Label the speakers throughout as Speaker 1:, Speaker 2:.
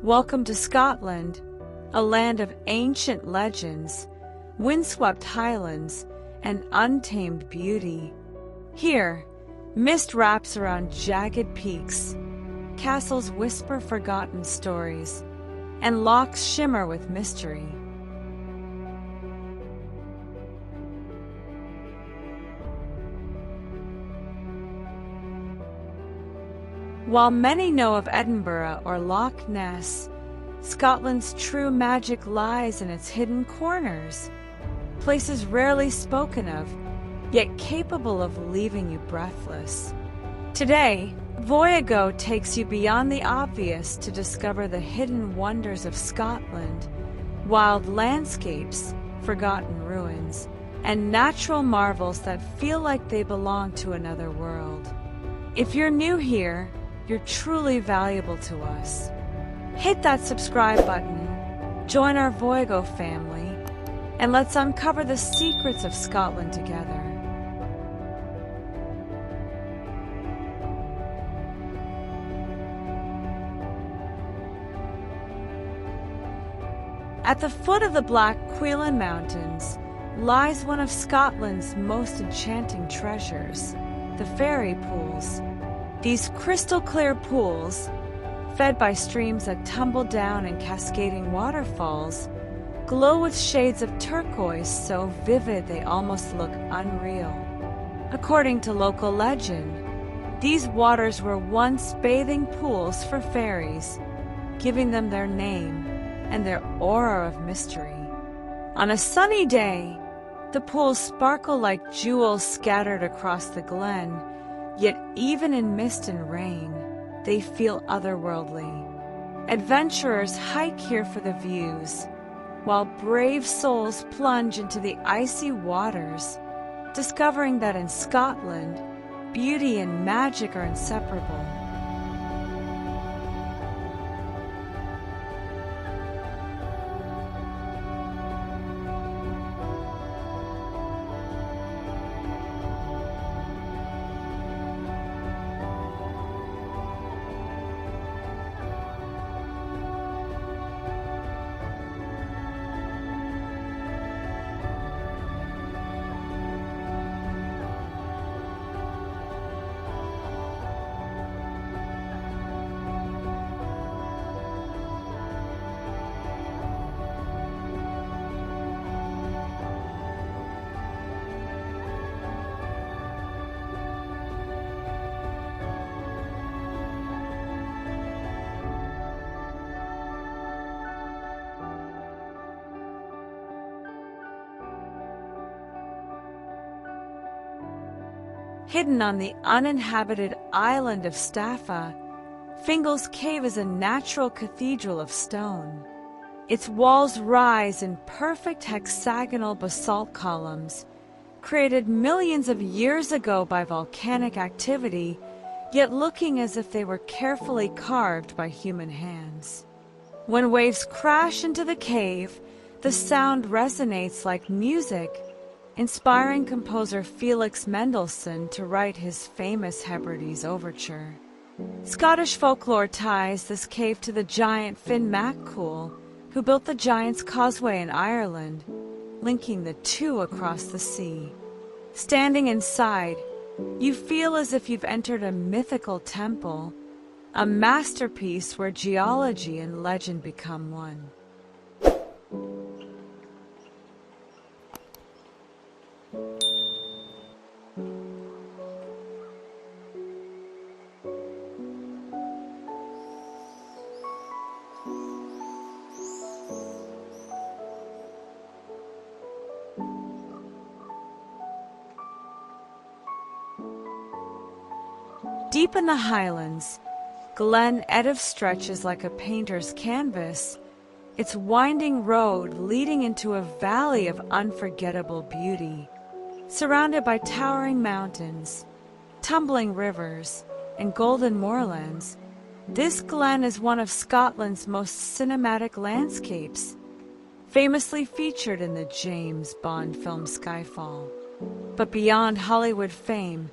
Speaker 1: Welcome to Scotland, a land of ancient legends, windswept highlands, and untamed beauty. Here, mist wraps around jagged peaks, castles whisper forgotten stories, and lochs shimmer with mystery. While many know of Edinburgh or Loch Ness, Scotland's true magic lies in its hidden corners, places rarely spoken of, yet capable of leaving you breathless. Today, Voyago takes you beyond the obvious to discover the hidden wonders of Scotland, wild landscapes, forgotten ruins, and natural marvels that feel like they belong to another world. If you're new here, you're truly valuable to us. Hit that subscribe button, join our Voyago family, and let's uncover the secrets of Scotland together. At the foot of the Black Quiraing Mountains lies one of Scotland's most enchanting treasures, the Fairy Pools. These crystal-clear pools, fed by streams that tumble down in cascading waterfalls, glow with shades of turquoise so vivid they almost look unreal. According to local legend, these waters were once bathing pools for fairies, giving them their name and their aura of mystery. On a sunny day, the pools sparkle like jewels scattered across the glen, yet even in mist and rain, they feel otherworldly. Adventurers hike here for the views, while brave souls plunge into the icy waters, discovering that in Scotland, beauty and magic are inseparable. Hidden on the uninhabited island of Staffa, Fingal's cave is a natural cathedral of stone. Its walls rise in perfect hexagonal basalt columns, created millions of years ago by volcanic activity, yet looking as if they were carefully carved by human hands. When waves crash into the cave, the sound resonates like music, inspiring composer Felix Mendelssohn to write his famous Hebrides Overture. Scottish folklore ties this cave to the giant Finn MacCool, who built the Giant's Causeway in Ireland, linking the two across the sea. Standing inside, you feel as if you've entered a mythical temple, a masterpiece where geology and legend become one. Deep in the Highlands, Glen Etive stretches like a painter's canvas, its winding road leading into a valley of unforgettable beauty. Surrounded by towering mountains, tumbling rivers, and golden moorlands, this glen is one of Scotland's most cinematic landscapes, famously featured in the James Bond film Skyfall. But beyond Hollywood fame,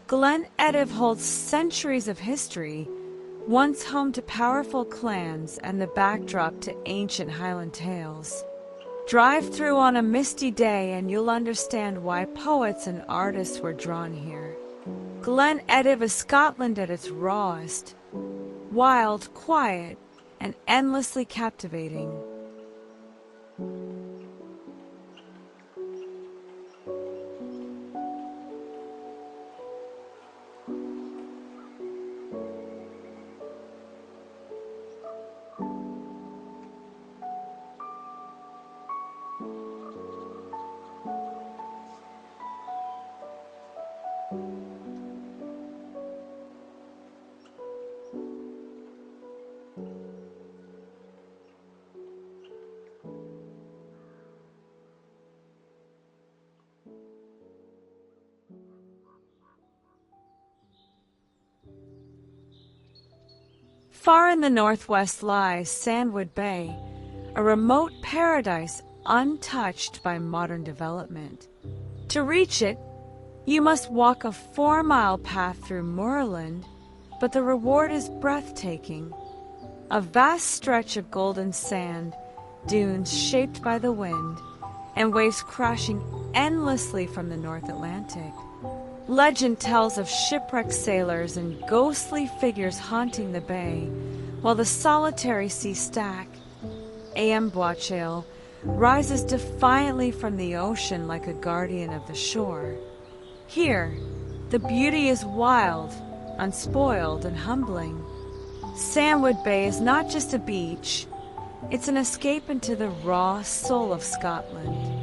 Speaker 1: Glen Etive holds centuries of history, once home to powerful clans and the backdrop to ancient Highland tales. Drive through on a misty day and you'll understand why poets and artists were drawn here. Glen Etive is Scotland at its rawest, wild, quiet, and endlessly captivating. Far in the northwest lies Sandwood Bay, a remote paradise untouched by modern development. To reach it, you must walk a 4-mile path through moorland, but the reward is breathtaking. A vast stretch of golden sand, dunes shaped by the wind, and waves crashing endlessly from the North Atlantic. Legend tells of shipwrecked sailors and ghostly figures haunting the bay, while the solitary sea stack, Amboachale, rises defiantly from the ocean like a guardian of the shore. Here, the beauty is wild, unspoiled, and humbling. Sandwood Bay is not just a beach, it's an escape into the raw soul of Scotland.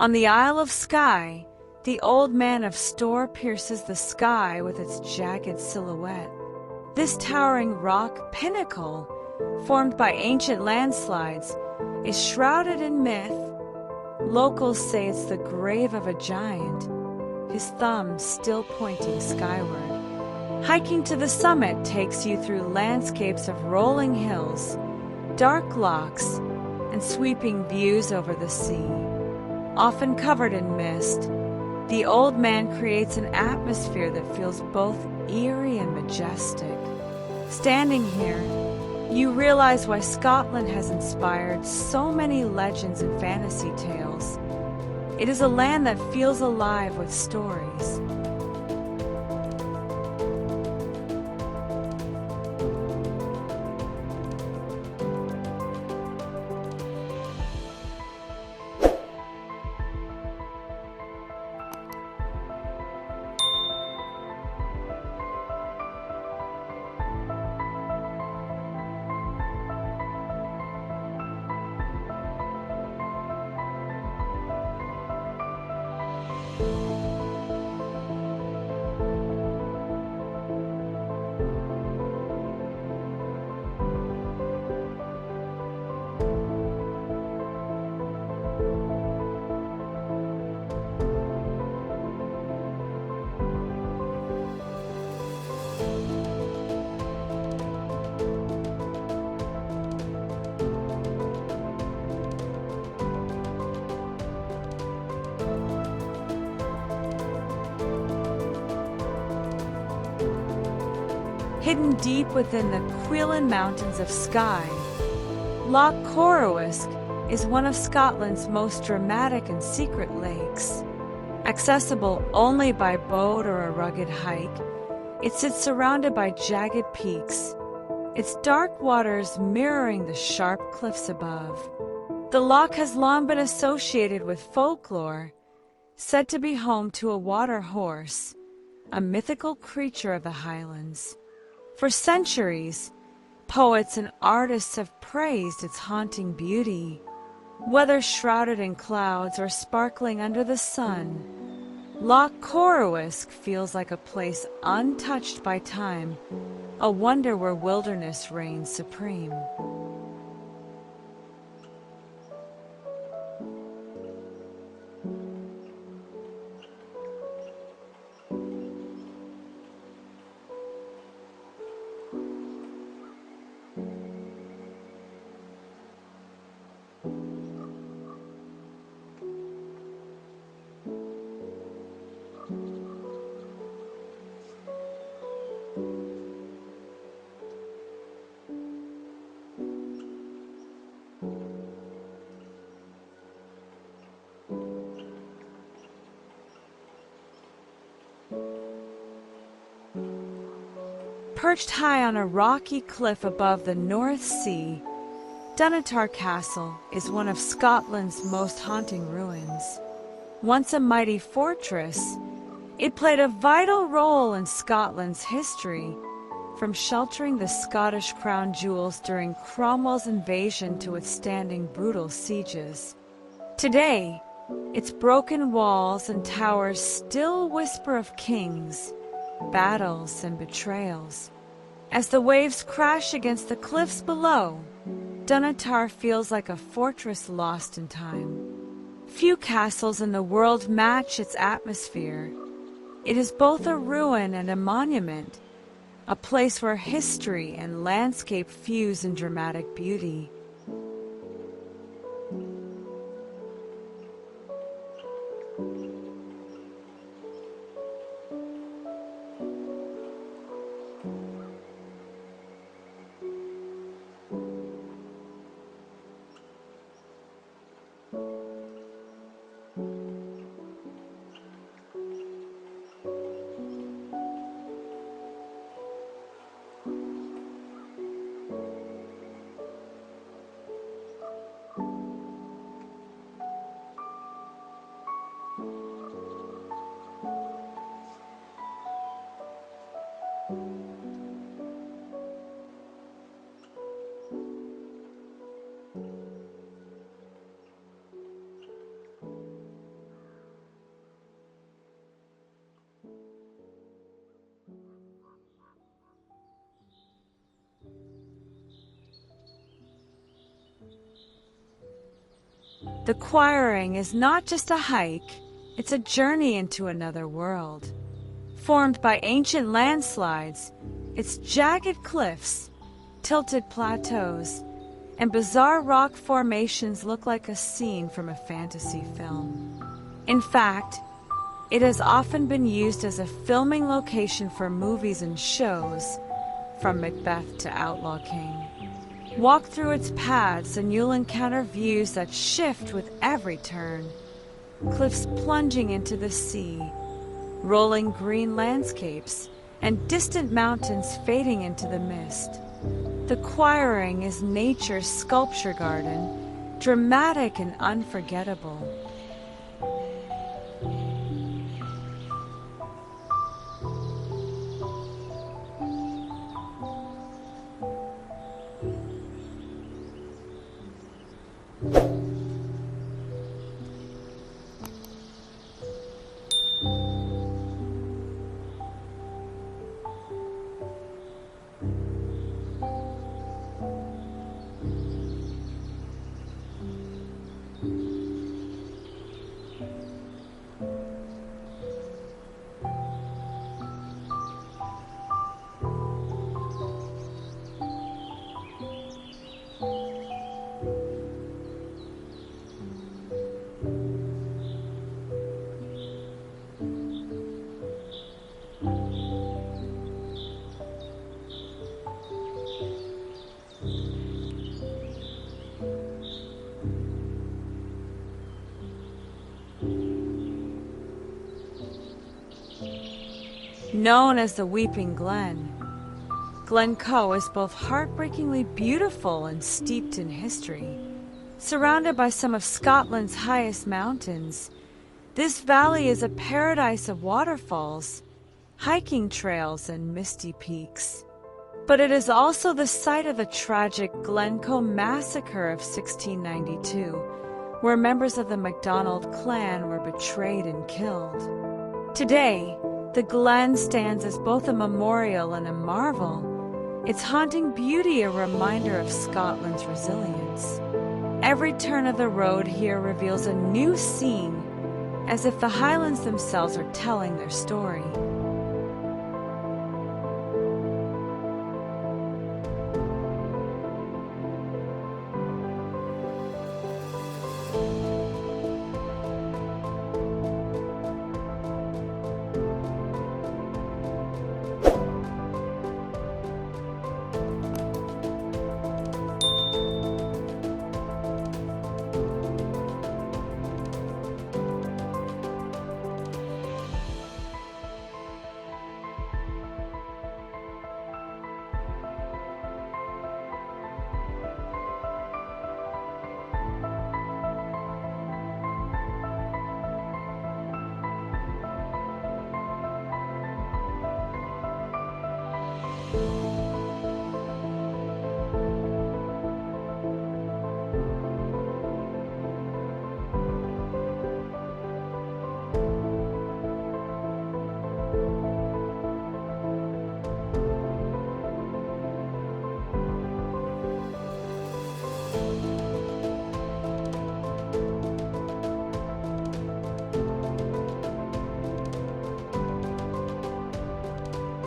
Speaker 1: On the Isle of Skye, the Old Man of Storr pierces the sky with its jagged silhouette. This towering rock pinnacle, formed by ancient landslides, is shrouded in myth. Locals say it's the grave of a giant, his thumb still pointing skyward. Hiking to the summit takes you through landscapes of rolling hills, dark lochs, and sweeping views over the sea. Often covered in mist, the Old Man creates an atmosphere that feels both eerie and majestic. Standing here, you realize why Scotland has inspired so many legends and fantasy tales. It is a land that feels alive with stories. hidden deep within the Quiraing Mountains of Skye. Loch Corruisk is one of Scotland's most dramatic and secret lakes. Accessible only by boat or a rugged hike, it sits surrounded by jagged peaks, its dark waters mirroring the sharp cliffs above. The loch has long been associated with folklore, said to be home to a water horse, a mythical creature of the Highlands. For centuries, poets and artists have praised its haunting beauty. Whether shrouded in clouds or sparkling under the sun, Loch Corruisk feels like a place untouched by time, a wonder where wilderness reigns supreme. Perched high on a rocky cliff above the North Sea, Dunnottar Castle is one of Scotland's most haunting ruins. Once a mighty fortress, it played a vital role in Scotland's history, from sheltering the Scottish crown jewels during Cromwell's invasion to withstanding brutal sieges. Today, its broken walls and towers still whisper of kings, battles, and betrayals. As the waves crash against the cliffs below, Dunnottar feels like a fortress lost in time. Few castles in the world match its atmosphere. It is both a ruin and a monument, a place where history and landscape fuse in dramatic beauty. The Quiraing is not just a hike, it's a journey into another world. Formed by ancient landslides, its jagged cliffs, tilted plateaus, and bizarre rock formations look like a scene from a fantasy film. In fact, it has often been used as a filming location for movies and shows, from Macbeth to Outlaw King. Walk through its paths and you'll encounter views that shift with every turn. Cliffs plunging into the sea, rolling green landscapes, and distant mountains fading into the mist. The Quiraing is nature's sculpture garden, dramatic and unforgettable. Known as the Weeping Glen, Glencoe is both heartbreakingly beautiful and steeped in history. Surrounded by some of Scotland's highest mountains, this valley is a paradise of waterfalls, hiking trails, and misty peaks. But it is also the site of the tragic Glencoe massacre of 1692, where members of the MacDonald clan were betrayed and killed. Today, the Glen stands as both a memorial and a marvel, its haunting beauty a reminder of Scotland's resilience. Every turn of the road here reveals a new scene, as if the Highlands themselves are telling their story.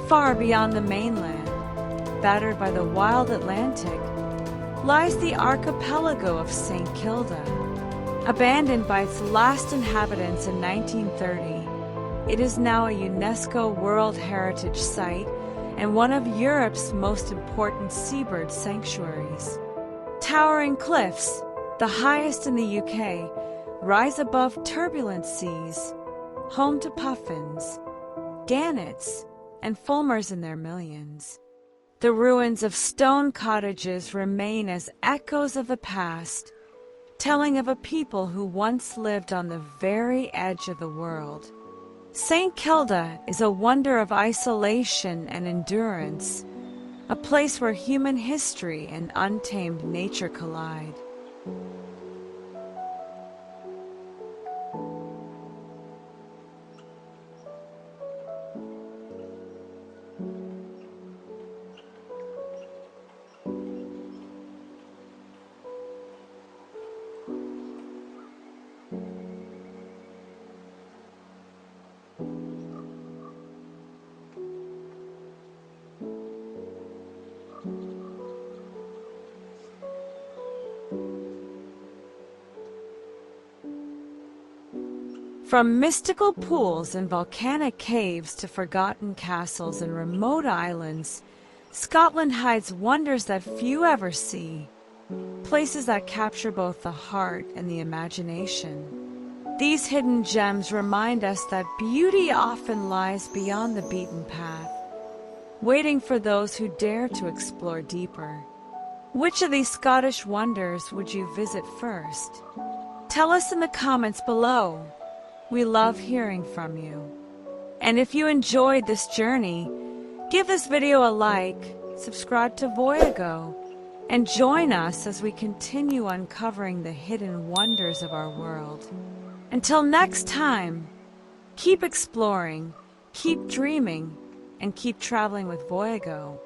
Speaker 1: Far beyond the mainland, battered by the wild Atlantic, lies the archipelago of St Kilda. Abandoned by its last inhabitants in 1930, it is now a UNESCO World Heritage Site and one of Europe's most important seabird sanctuaries. Towering cliffs, the highest in the UK, rise above turbulent seas, home to puffins, gannets, and fulmars in their millions. The ruins of stone cottages remain as echoes of the past, telling of a people who once lived on the very edge of the world. St Kilda is a wonder of isolation and endurance, a place where human history and untamed nature collide. From mystical pools and volcanic caves to forgotten castles and remote islands, Scotland hides wonders that few ever see, places that capture both the heart and the imagination. These hidden gems remind us that beauty often lies beyond the beaten path, waiting for those who dare to explore deeper. Which of these Scottish wonders would you visit first? Tell us in the comments below. We love hearing from you. And if you enjoyed this journey, give this video a like, subscribe to Voyago, and join us as we continue uncovering the hidden wonders of our world. Until next time, keep exploring, keep dreaming, and keep traveling with Voyago.